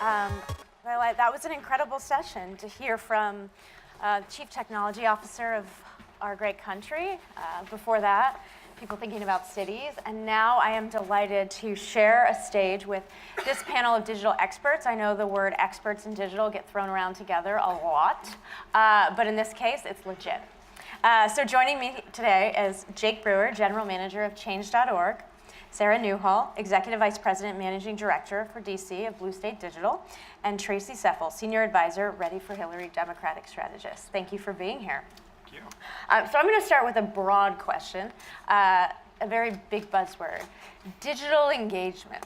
Well, that was an incredible session to hear from the Chief Technology Officer of our great country. Before that, people thinking about cities. And now I am delighted to share a stage with this panel of digital experts. I know the word experts in digital get thrown around together a lot, but in this case, it's legit. So joining me today is Jake Brewer, General Manager of Change.org, Sarah Newhall, Executive Vice President, Managing Director for DC of Blue State Digital, and Tracy Sefl, Senior Advisor, Ready for Hillary Democratic Strategist. Thank you for being here. Thank you. So I'm going to start with a broad question, a very big buzzword, digital engagement,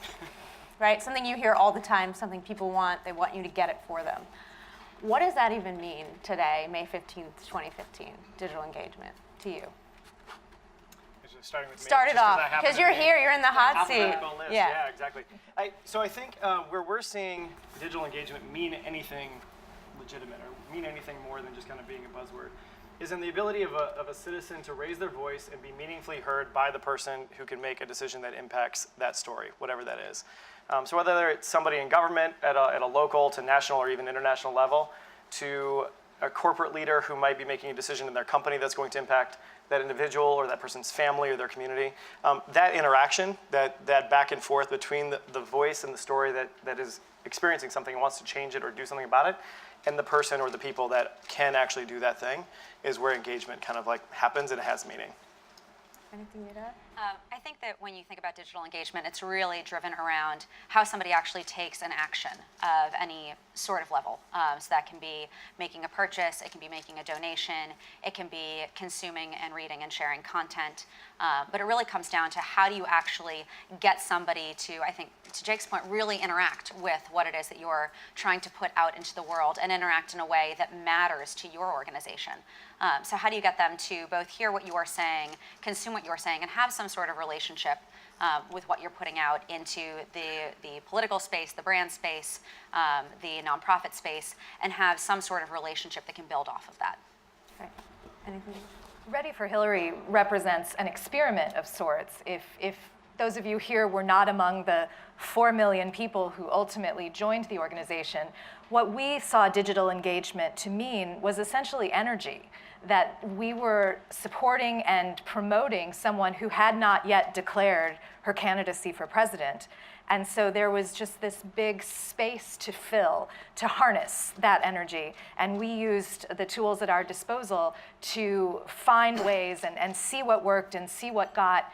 right? Something you hear all the time, something people want, they want you to get it for them. What does that even mean today, May 15th, 2015, digital engagement to you? Starting with Start it off, because you're here, you're in the hot seat. Yeah, exactly. So I think where we're seeing digital engagement mean anything legitimate or mean anything more than just kind of being a buzzword is in the ability of a citizen to raise their voice and be meaningfully heard by the person who can make a decision that impacts that story, whatever that is. So whether it's somebody in government at a local to national or even international level, to a corporate leader who might be making a decision in their company that's going to impact that individual or that person's family or their community, that interaction, that back and forth between the voice and the story that is experiencing something and wants to change it or do something about it, and the person or the people that can actually do that thing is where engagement kind of like happens and it has meaning. Anything you'd add? I think that when you think about digital engagement, it's really driven around how somebody actually takes an action of any sort of level. So that can be making a purchase, it can be making a donation, it can be consuming and reading and sharing content. But it really comes down to how do you actually get somebody to, I think, to Jake's point, really interact with what it is that you're trying to put out into the world and interact in a way that matters to your organization. So how do you get them to both hear what you are saying, consume what you are saying, and have some sort of relationship with what you're putting out into the political space, the brand space, the nonprofit space, and have some sort of relationship that can build off of that. Right. Anything? Ready for Hillary represents an experiment of sorts. If those of you here were not among the 4 million people who ultimately joined the organization, what we saw digital engagement to mean was essentially energy, that we were supporting and promoting someone who had not yet declared her candidacy for president. And so there was just this big space to fill, to harness that energy. And we used the tools at our disposal to find ways and see what worked and see what got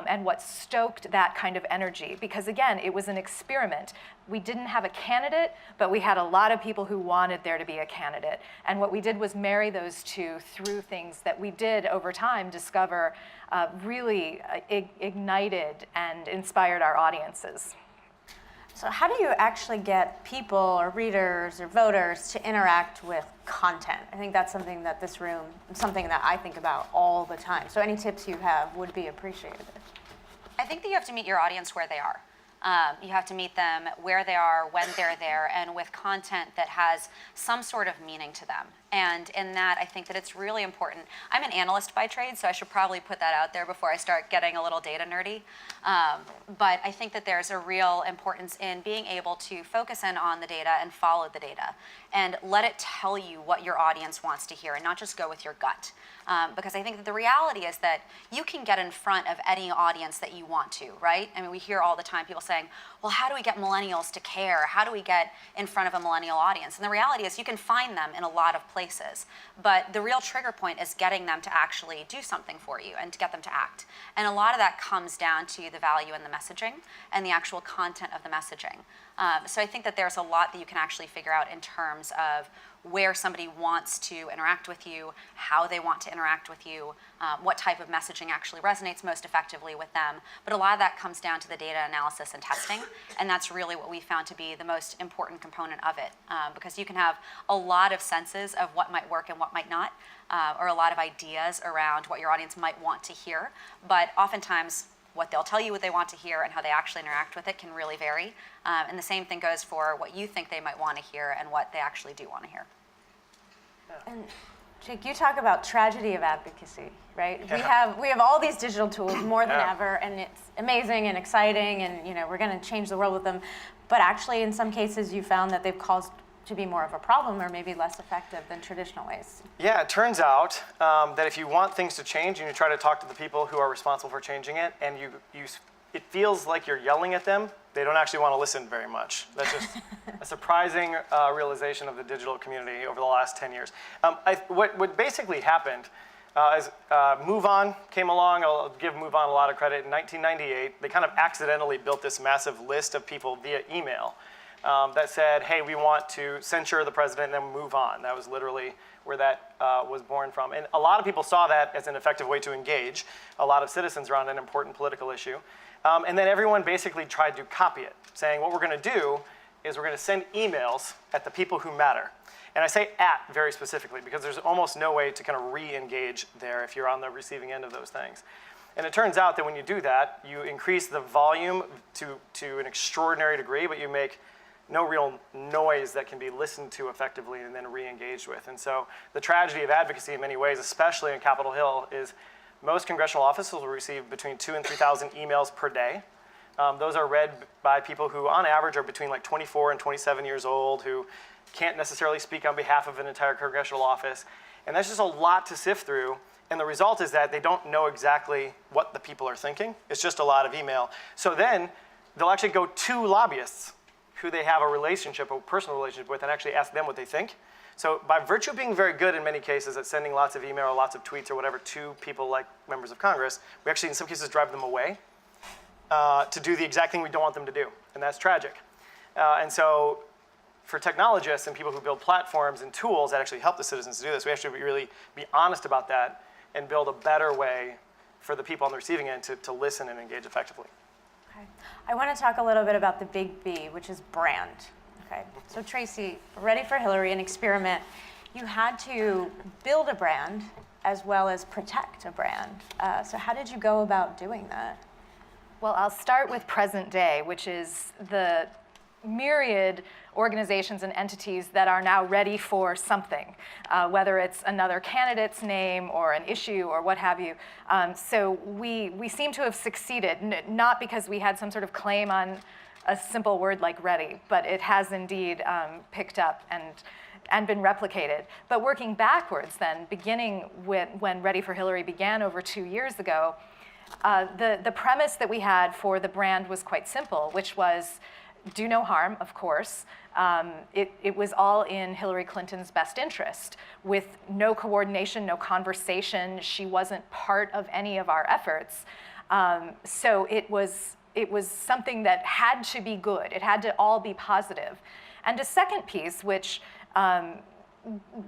and what stoked that kind of energy. Because again, it was an experiment. We didn't have a candidate, but we had a lot of people who wanted there to be a candidate. And what we did was marry those two through things that we did over time discover really ignited and inspired our audiences. So how do you actually get people or readers or voters to interact with content? I think that's something that this room, something that I think about all the time. So any tips you have would be appreciated. I think that you have to meet your audience where they are. You have to meet them where they are, when they're there, and with content that has some sort of meaning to them. And in that, I think that it's really important. I'm an analyst by trade, so I should probably put that out there before I start getting a little data nerdy. But I think that there's a real importance in being able to focus in on the data and follow the data and let it tell you what your audience wants to hear and not just go with your gut. Because I think that the reality is that you can get in front of any audience that you want to, right? I mean, we hear all the time people saying, well, how do we get millennials to care? How do we get in front of a millennial audience? And the reality is you can find them in a lot of places. But the real trigger point is getting them to actually do something for you and to get them to act. And a lot of that comes down to the value in the messaging and the actual content of the messaging. So I think that there's a lot that you can actually figure out in terms of where somebody wants to interact with you, how they want to interact with you, what type of messaging actually resonates most effectively with them. But a lot of that comes down to the data analysis and testing, and that's really what we found to be the most important component of it, because you can have a lot of senses of what might work and what might not, or a lot of ideas around what your audience might want to hear, but oftentimes what they'll tell you what they want to hear and how they actually interact with it can really vary. And the same thing goes for what you think they might want to hear and what they actually do want to hear. And Jake, you talk about tragedy of advocacy, right? Yeah. We have all these digital tools more than Yeah. ever, and it's amazing and exciting, and we're going to change the world with them. But actually, in some cases, you found that they've caused to be more of a problem or maybe less effective than traditional ways. Yeah, it turns out that if you want things to change and you try to talk to the people who are responsible for changing it, and it feels like you're yelling at them, they don't actually want to listen very much. That's just a surprising realization of the digital community over the last 10 years. What basically happened is MoveOn came along. I'll give MoveOn a lot of credit. In 1998, they kind of accidentally built this massive list of people via email that said, hey, we want to censure the president and then move on. That was literally where that was born from. And a lot of people saw that as an effective way to engage a lot of citizens around an important political issue. And then everyone basically tried to copy it, saying what we're going to do is we're going to send emails at the people who matter. And I say at very specifically because there's almost no way to kind of re-engage there if you're on the receiving end of those things. And it turns out that when you do that, you increase the volume to an extraordinary degree, but you make no real noise that can be listened to effectively and then re-engaged with. And so the tragedy of advocacy in many ways, especially in Capitol Hill, is most congressional offices will receive between 2,000 and 3,000 emails per day. Those are read by people who, on average, are between like 24 and 27 years old, who can't necessarily speak on behalf of an entire congressional office. And that's just a lot to sift through. And the result is that they don't know exactly what the people are thinking. It's just a lot of email. So then they'll actually go to lobbyists who they have a relationship, a personal relationship with, and actually ask them what they think. So by virtue of being very good in many cases at sending lots of email or lots of tweets or whatever to people like members of Congress, we actually in some cases drive them away to do the exact thing we don't want them to do. And that's tragic. And so for technologists and people who build platforms and tools that actually help the citizens to do this, we actually really be honest about that and build a better way for the people on the receiving end to listen and engage effectively. Okay. I want to talk a little bit about the big B, which is brand. Okay. So Tracy, Ready for Hillary, an experiment. You had to build a brand as well as protect a brand. So how did you go about doing that? Well, I'll start with present day, which is the myriad organizations and entities that are now ready for something, whether it's another candidate's name or an issue or what have you. So we seem to have succeeded, not because we had some sort of claim on a simple word like ready, but it has indeed picked up and been replicated. But working backwards then, beginning when Ready for Hillary began over 2 years ago, the premise that we had for the brand was quite simple, which was do no harm, of course. It was all in Hillary Clinton's best interest, with no coordination, no conversation. She wasn't part of any of our efforts. So it was something that had to be good. It had to all be positive. And a second piece, which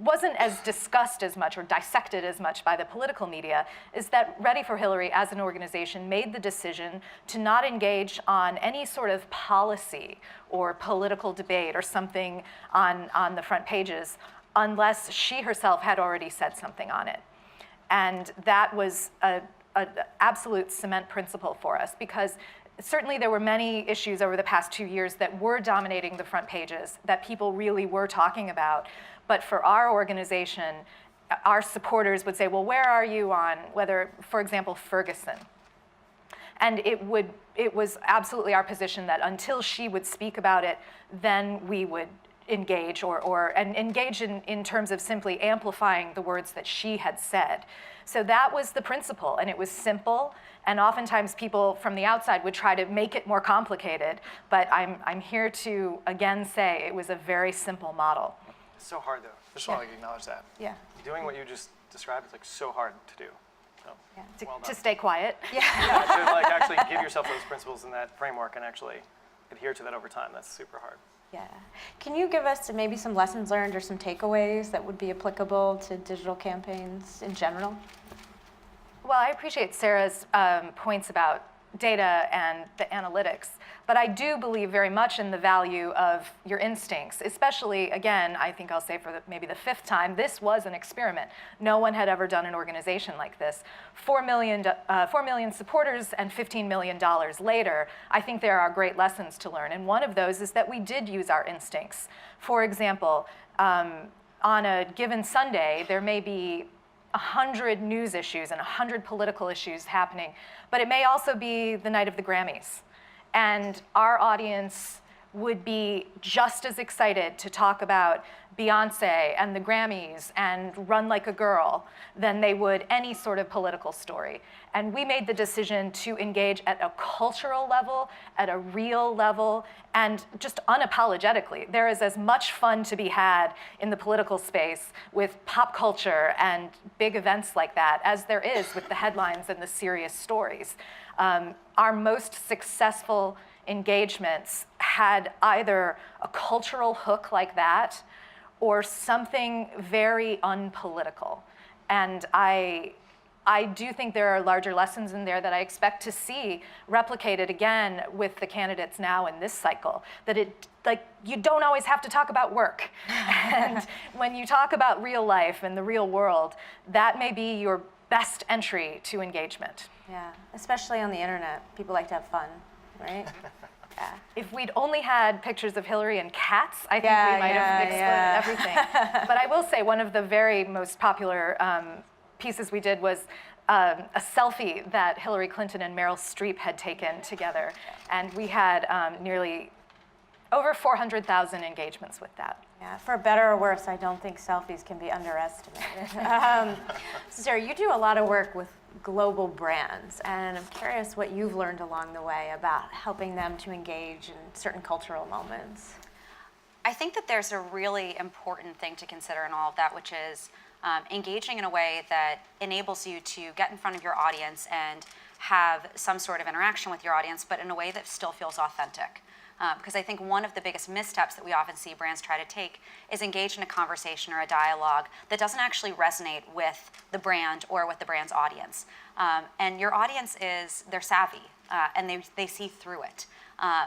wasn't as discussed as much or dissected as much by the political media, is that Ready for Hillary as an organization made the decision to not engage on any sort of policy or political debate or something on the front pages unless she herself had already said something on it. And that was an absolute cement principle for us, because certainly there were many issues over the past 2 years that were dominating the front pages that people really were talking about. But for our organization, our supporters would say, well, where are you on whether, for example, Ferguson? And it was absolutely our position that until she would speak about it, then we would engage and engage in terms of simply amplifying the words that she had said. So that was the principle, and it was simple. And oftentimes people from the outside would try to make it more complicated. But I'm here to again say it was a very simple model. It's so hard though. Just want to acknowledge that. Yeah. Doing what you just described is like so hard to do. So, Yeah. well To done. stay quiet. Yeah, to like actually give yourself those principles and that framework and actually adhere to that over time. That's super hard. Yeah. Can you give us maybe some lessons learned or some takeaways that would be applicable to digital campaigns in general? Well, I appreciate Sarah's points about data and the analytics, but I do believe very much in the value of your instincts, especially, again, I think I'll say for maybe the 5th time, this was an experiment. No one had ever done an organization like this. 4 million supporters and $15 million later, I think there are great lessons to learn, and one of those is that we did use our instincts. For example, on a given Sunday, there may be 100 news issues and 100 political issues happening, but it may also be the night of the Grammys. And our audience would be just as excited to talk about Beyonce and the Grammys and Run Like a Girl than they would any sort of political story. And we made the decision to engage at a cultural level, at a real level, and just unapologetically. There is as much fun to be had in the political space with pop culture and big events like that as there is with the headlines and the serious stories. Our most successful engagements had either a cultural hook like that or something very unpolitical. And I do think there are larger lessons in there that I expect to see replicated again with the candidates now in this cycle. That you don't always have to talk about work. And when you talk about real life and the real world, that may be your best entry to engagement. Yeah, especially on the internet. People like to have fun, right? Yeah. If we'd only had pictures of Hillary and cats, I think we might have explained everything. But I will say one of the very most popular pieces we did was a selfie that Hillary Clinton and Meryl Streep had taken together. And we had nearly over 400,000 engagements with that. Yeah, for better or worse, I don't think selfies can be underestimated. Sarah, you do a lot of work with global brands, and I'm curious what you've learned along the way about helping them to engage in certain cultural moments. I think that there's a really important thing to consider in all of that, which is engaging in a way that enables you to get in front of your audience and have some sort of interaction with your audience, but in a way that still feels authentic. Because I think one of the biggest missteps that we often see brands try to take is engage in a conversation or a dialogue that doesn't actually resonate with the brand or with the brand's audience. And your audience they're savvy, and they see through it.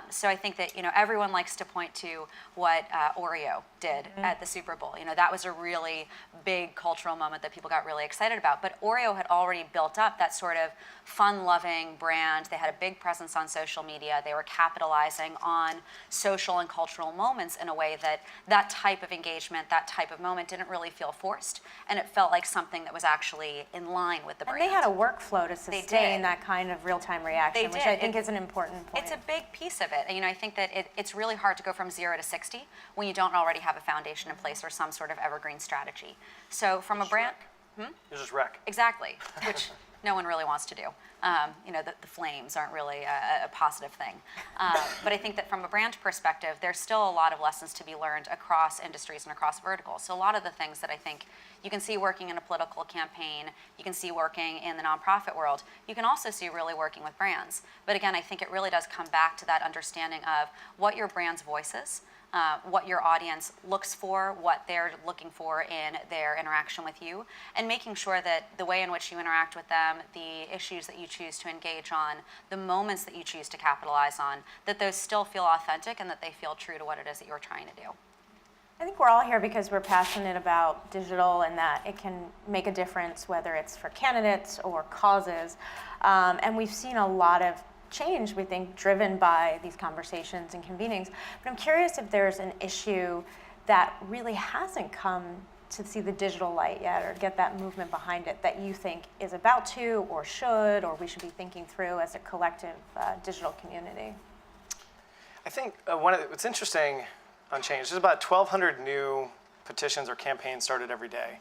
So I think that everyone likes to point to what Oreo did at the Super Bowl. That was a really big cultural moment that people got really excited about. But Oreo had already built up that sort of fun-loving brand. They had a big presence on social media. They were capitalizing on social and cultural moments in a way that type of engagement, that type of moment didn't really feel forced, and it felt like something that was actually in line with the brand. And they had a workflow to sustain that kind of real-time reaction, which I think is an important point. It's a big piece of it. I think that it's really hard to go from 0 to 60 when you don't already have a foundation in place or some sort of evergreen strategy. So from a brand... You just wreck. Exactly, which no one really wants to do. The flames aren't really a positive thing. But I think that from a brand perspective, there's still a lot of lessons to be learned across industries and across verticals. So a lot of the things that I think you can see working in a political campaign, you can see working in the nonprofit world, you can also see really working with brands. But again, I think it really does come back to that understanding of what your brand's voice is, what your audience looks for, what they're looking for in their interaction with you, and making sure that the way in which you interact with them, the issues that you choose to engage on, the moments that you choose to capitalize on, that those still feel authentic and that they feel true to what it is that you're trying to do. I think we're all here because we're passionate about digital and that it can make a difference, whether it's for candidates or causes. And we've seen a lot of change, we think, driven by these conversations and convenings. But I'm curious if there's an issue that really hasn't come to see the digital light yet or get that movement behind it that you think is about to or should or we should be thinking through as a collective digital community. I think what's interesting on change, there's about 1,200 new petitions or campaigns started every day.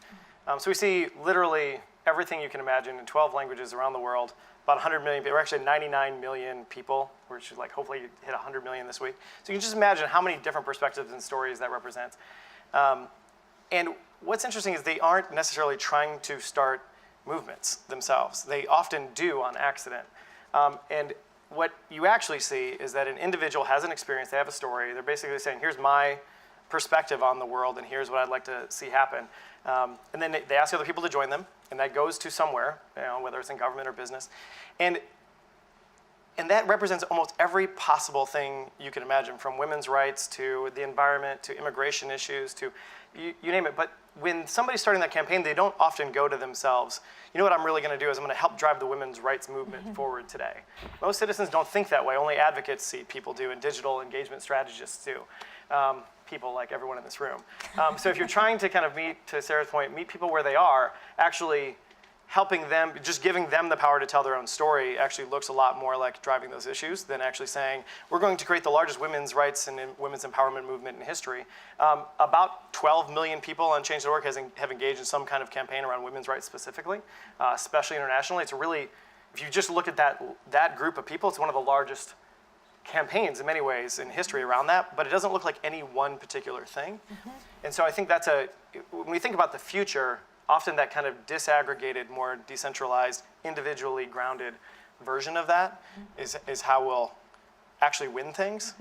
So we see literally everything you can imagine in 12 languages around the world. About 100 million people, or actually 99 million people, which should hopefully hit 100 million this week. So you can just imagine how many different perspectives and stories that represents. And what's interesting is they aren't necessarily trying to start movements themselves. They often do on accident. And what you actually see is that an individual has an experience, they have a story, they're basically saying, here's my perspective on the world and here's what I'd like to see happen. And then they ask other people to join them, and that goes to somewhere, whether it's in government or business. And that represents almost every possible thing you can imagine, from women's rights to the environment to immigration issues to you name it. But when somebody's starting that campaign, they don't often go to themselves, you know what I'm really going to do is I'm going to help drive the women's rights movement forward today. Most citizens don't think that way. Only advocates see people do, and digital engagement strategists do. people like everyone in this room. So if you're trying to kind of to Sarah's point, meet people where they are, actually helping them, just giving them the power to tell their own story actually looks a lot more like driving those issues than actually saying, we're going to create the largest women's rights and women's empowerment movement in history. About 12 million people on Change.org have engaged in some kind of campaign around women's rights specifically, especially internationally. It's a really, if you just look at that group of people, it's one of the largest campaigns in many ways in history around that, but it doesn't look like any one particular thing. And so I think when we think about the future, often that kind of disaggregated, more decentralized, individually grounded version of that is how we'll actually win things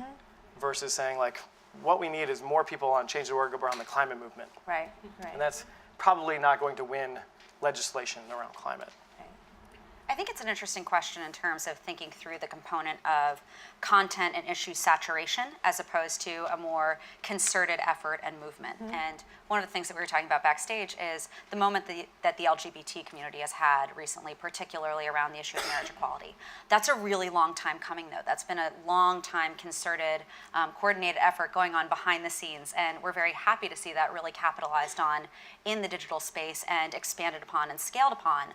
versus saying like, what we need is more people on Change.org around the climate movement. Right. And that's probably not going to win legislation around climate. I think it's an interesting question in terms of thinking through the component of content and issue saturation as opposed to a more concerted effort and movement. And one of the things that we were talking about backstage is the moment that the LGBT community has had recently, particularly around the issue of marriage equality. That's a really long time coming, though. That's been a long time concerted, coordinated effort going on behind the scenes, and we're very happy to see that really capitalized on in the digital space and expanded upon and scaled upon.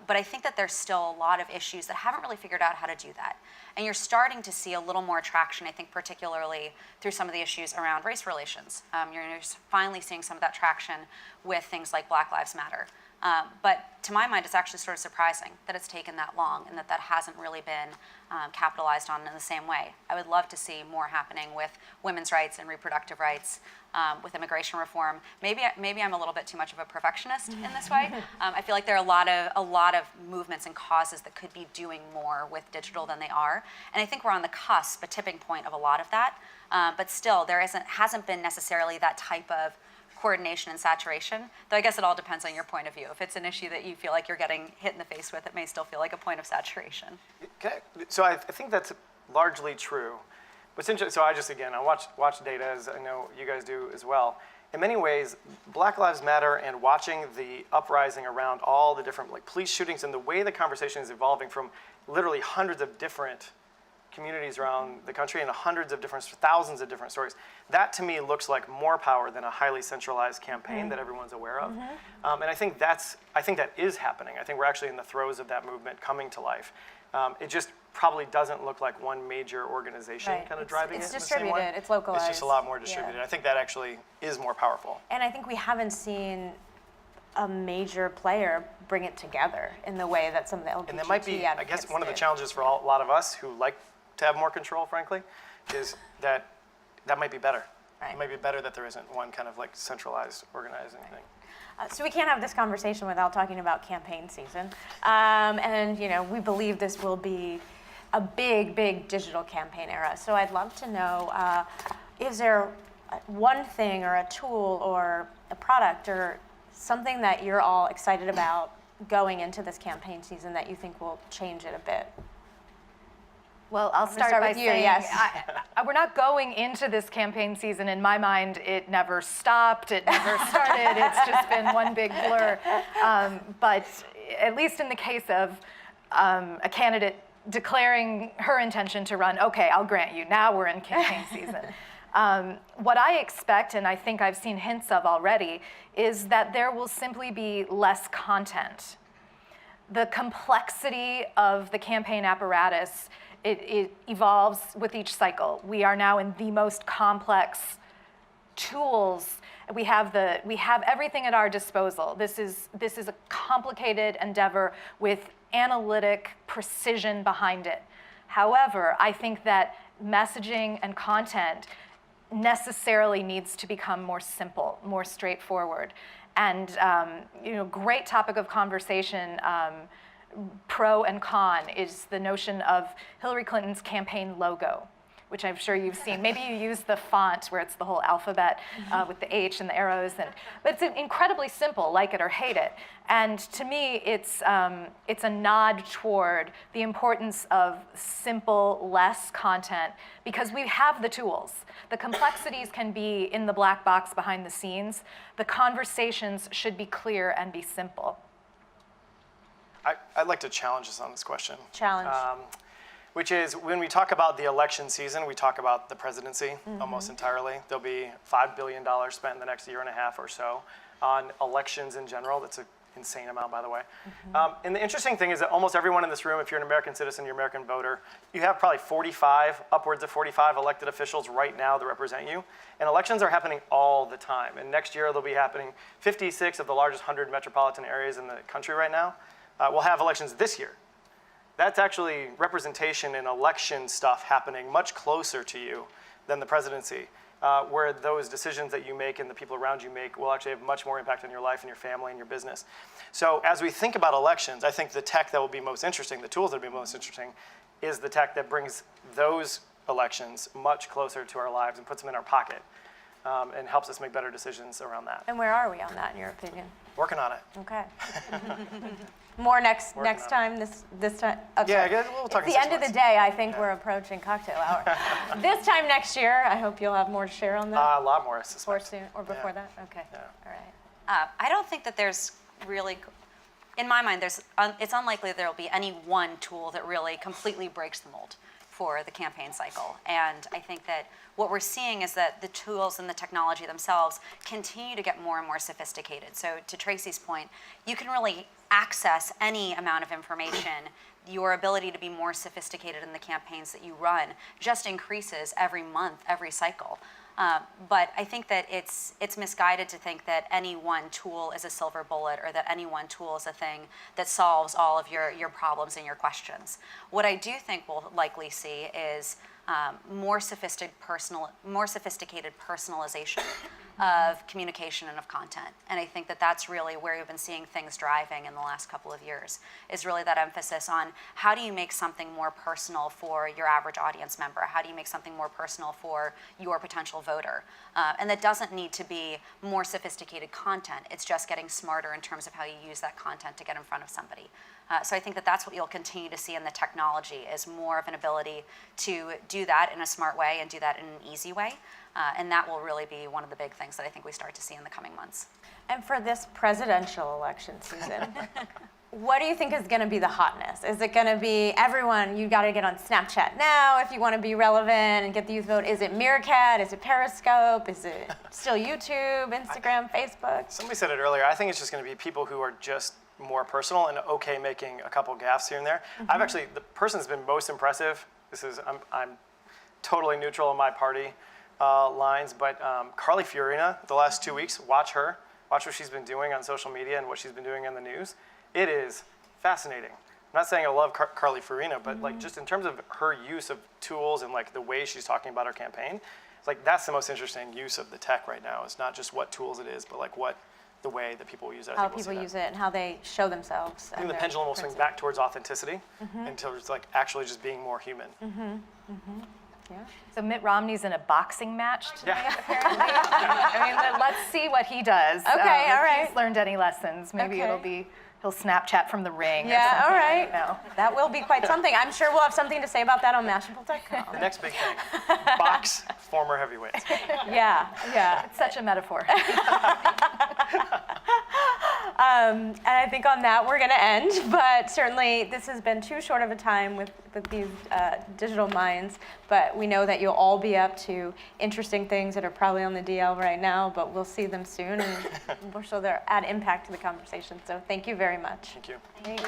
But I think that there's still a lot of issues that haven't really figured out how to do that. And you're starting to see a little more traction, I think, particularly through some of the issues around race relations. You're finally seeing some of that traction with things like Black Lives Matter. But to my mind, it's actually sort of surprising that it's taken that long and that hasn't really been capitalized on in the same way. I would love to see more happening with women's rights and reproductive rights, with immigration reform. Maybe I'm a little bit too much of a perfectionist in this way. I feel like there are a lot of movements and causes that could be doing more with digital than they are. And I think we're on the cusp, a tipping point of a lot of that. But still, there hasn't been necessarily that type of coordination and saturation, though I guess it all depends on your point of view. If it's an issue that you feel like you're getting hit in the face with, it may still feel like a point of saturation. So I think that's largely true. What's interesting, so I watch data, as I know you guys do as well. In many ways, Black Lives Matter and watching the uprising around all the different police shootings and the way the conversation is evolving from literally hundreds of different communities around the country and thousands of different stories. That to me looks like more power than a highly centralized campaign that everyone's aware of. And I think that is happening. I think we're actually in the throes of that movement coming to life. It just probably doesn't look like one major organization kind of driving it. It's in the same way. distributed, it's localized. It's just a lot more distributed. Yeah. I think that actually is more powerful. And I think we haven't seen a major player bring it together in the way that some of the LGBT And that might be, I guess, one of the challenges for a lot of us who like to have more control, frankly, is that might be better. Right. It might be better that there isn't one kind of centralized organizing thing. So we can't have this conversation without talking about campaign season. And we believe this will be a big, big digital campaign era. So I'd love to know, is there one thing or a tool or a product or something that you're all excited about going into this campaign season that you think will change it a bit? Well, I'll start start by with you, saying yes. we're not going into this campaign season. In my mind, it never stopped. It never started. It's just been one big blur. But at least in the case of a candidate declaring her intention to run, okay, I'll grant you, now we're in campaign season. What I expect, and I think I've seen hints of already, is that there will simply be less content. The complexity of the campaign apparatus, it evolves with each cycle. We are now in the most complex tools. We have everything at our disposal. This is a complicated endeavor with analytic precision behind it. However, I think that messaging and content necessarily needs to become more simple, more straightforward. And great topic of conversation, pro and con, is the notion of Hillary Clinton's campaign logo, which I'm sure you've seen. Maybe you use the font where it's the whole alphabet with the H and the arrows, but it's incredibly simple, like it or hate it. And to me, it's a nod toward the importance of simple, less content, because we have the tools. The complexities can be in the black box behind the scenes. The conversations should be clear and be simple. I'd like to challenge us on this question. Challenge. which is when we talk about the election season, we talk about the presidency almost entirely. There'll be $5 billion spent in the next year and a half or so on elections in general. That's an insane amount, by the way. And the interesting thing is that almost everyone in this room, if you're an American citizen, you're an American voter, you have probably 45, upwards of 45 elected officials right now that represent you. And elections are happening all the time. And next year they'll be happening 56 of the largest 100 metropolitan areas in the country right now. We'll have elections this year. That's actually representation and election stuff happening much closer to you than the presidency, where those decisions that you make and the people around you make will actually have much more impact on your life and your family and your business. So as we think about elections, I think the tech that will be most interesting, the tools that will be most interesting, is the tech that brings those elections much closer to our lives and puts them in our pocket and helps us make better decisions around that. And where are we on that, in your opinion? Working on it. Okay. More next Working on time, this time? Oh, Yeah, sorry. we'll talk in It's the 6 end of the months. day, I think we're approaching cocktail hour. This time next year, I hope you'll have more to share on that. A lot more, I Or suspect. soon, or before Yeah. that? Okay, Yeah. all right. I don't think that there's really, in my mind, it's unlikely there will be any one tool that really completely breaks the mold for the campaign cycle. And I think that what we're seeing is that the tools and the technology themselves continue to get more and more sophisticated. So to Tracy's point, you can really access any amount of information. Your ability to be more sophisticated in the campaigns that you run just increases every month, every cycle. But I think that it's misguided to think that any one tool is a silver bullet or that any one tool is a thing that solves all of your problems and your questions. What I do think we'll likely see is more sophisticated personalization of communication and of content. And I think that that's really where you've been seeing things driving in the last couple of years, is really that emphasis on how do you make something more personal for your average audience member? How do you make something more personal for your potential voter? And that doesn't need to be more sophisticated content. It's just getting smarter in terms of how you use that content to get in front of somebody. So I think that that's what you'll continue to see in the technology, is more of an ability to do that in a smart way and do that in an easy way. And that will really be one of the big things that I think we start to see in the coming months. And for this presidential election season, what do you think is going to be the hotness? Is it going to be everyone, you got to get on Snapchat now if you want to be relevant and get the youth vote? Is it Meerkat? Is it Periscope? Is it still YouTube, Instagram, Facebook? Somebody said it earlier. I think it's just going to be people who are just more personal and okay making a couple gaffes here and there. I've actually, the person that's been most impressive, I'm totally neutral on my party lines, but Carly Fiorina, the last 2 weeks, watch her. Watch what she's been doing on social media and what she's been doing in the news. It is fascinating. I'm not saying I love Carly Fiorina, but like just in terms of her use of tools and like the way she's talking about her campaign, it's like that's the most interesting use of the tech right now. It's not just what tools it is, but like the way that people use it. How people use it and how they show themselves. I think the pendulum will swing back towards authenticity until it's like actually just being more human. Yeah. So Mitt Romney's in a boxing match today, Yeah. apparently. I mean, let's see what he does. Okay, all if right. he's learned any lessons. Maybe Okay. he'll Snapchat from the ring or Yeah, all something. right. No. That will be quite something. I'm sure we'll have something to say about that on Mashable.com. The next big thing, box former heavyweights. Yeah. It's such a metaphor. And I think on that we're going to end, but certainly this has been too short of a time with these digital minds, but we know that you'll all be up to interesting things that are probably on the DL right now, but we'll see them soon, and we're sure they'll add impact to the conversation. So thank you very much. Thank you. Thanks.